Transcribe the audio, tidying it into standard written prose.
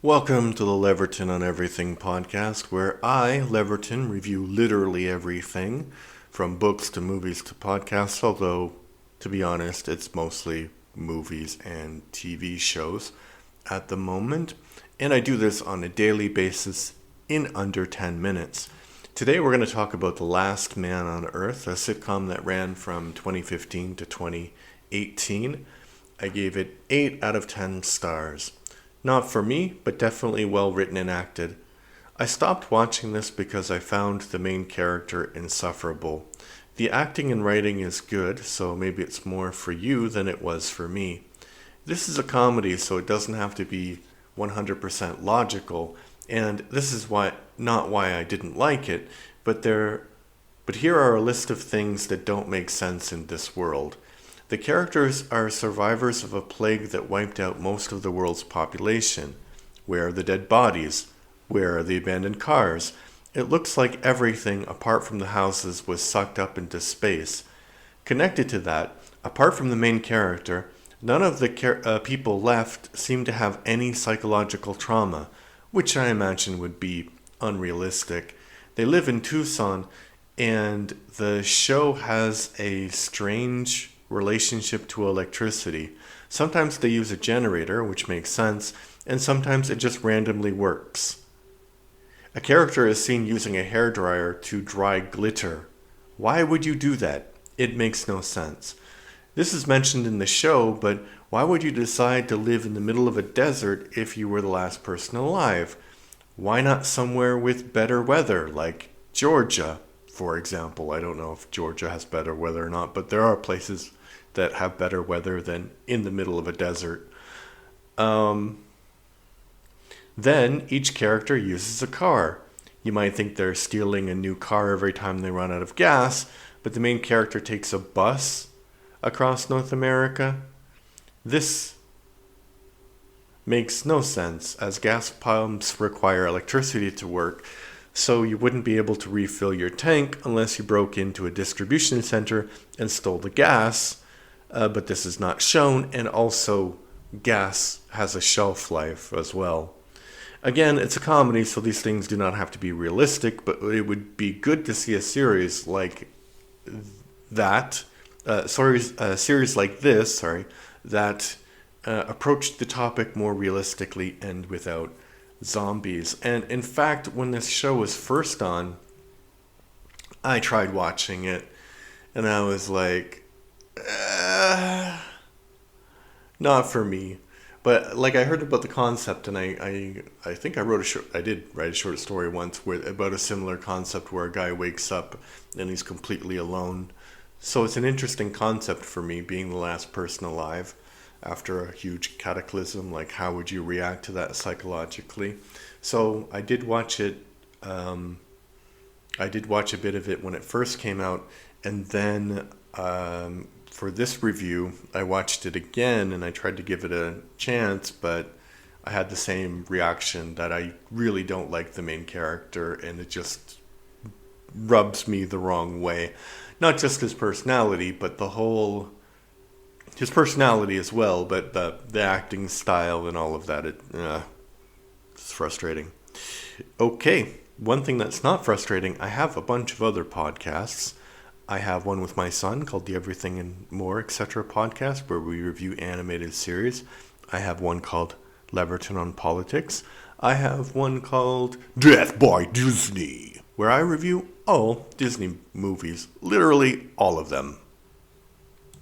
Welcome to the Leverton on Everything podcast, where I, Leverton, review literally everything, from books to movies to podcasts, although, to be honest, it's mostly movies and TV shows at the moment. And I do this on a daily basis in under 10 minutes. Today we're going to talk about The Last Man on Earth, a sitcom that ran from 2015 to 2018. I gave it 8 out of 10 stars. Not for me, but definitely well written and acted. I stopped watching this because I found the main character insufferable. The acting and writing is good, so maybe it's more for you than it was for me. This is a comedy, so it doesn't have to be 100% logical, and this is not why I didn't like it, but here are a list of things that don't make sense in this world. The characters are survivors of a plague that wiped out most of the world's population. Where are the dead bodies? Where are the abandoned cars? It looks like everything apart from the houses was sucked up into space. Connected to that, apart from the main character, none of the people left seem to have any psychological trauma, which I imagine would be unrealistic. They live in Tucson, and the show has a strange relationship to electricity. Sometimes they use a generator, which makes sense, and sometimes it just randomly works. A character is seen using a hairdryer to dry glitter. Why would you do that? It makes no sense. This is mentioned in the show, but why would you decide to live in the middle of a desert if you were the last person alive? Why not somewhere with better weather, like Georgia, for example? I don't know if Georgia has better weather or not, but there are places that have better weather than in the middle of a desert. Then each character uses a car. You might think they're stealing a new car every time they run out of gas, but the main character takes a bus across North America. This makes no sense, as gas pumps require electricity to work, so you wouldn't be able to refill your tank unless you broke into a distribution center and stole the gas. But this is not shown, and also gas has a shelf life as well. Again, it's a comedy, so these things do not have to be realistic, but it would be good to see a series like that, a series like this, that approached the topic more realistically and without zombies. And in fact, when this show was first on, I tried watching it, and I was like, not for me. But like, I heard about the concept, and I think I did write a short story once about a similar concept where a guy wakes up and he's completely alone. So it's an interesting concept for me, being the last person alive after a huge cataclysm. Like, how would you react to that psychologically? So I did watch it. I did watch a bit of it when it first came out, and then for this review, I watched it again and I tried to give it a chance, but I had the same reaction that I really don't like the main character, and it just rubs me the wrong way. Not just his personality, but his personality as well, but the acting style and all of that, it's frustrating. Okay, one thing that's not frustrating, I have a bunch of other podcasts. I have one with my son called the Everything and More, etc. podcast, where we review animated series. I have one called Leverton on Politics. I have one called Death by Disney, where I review all Disney movies, literally all of them.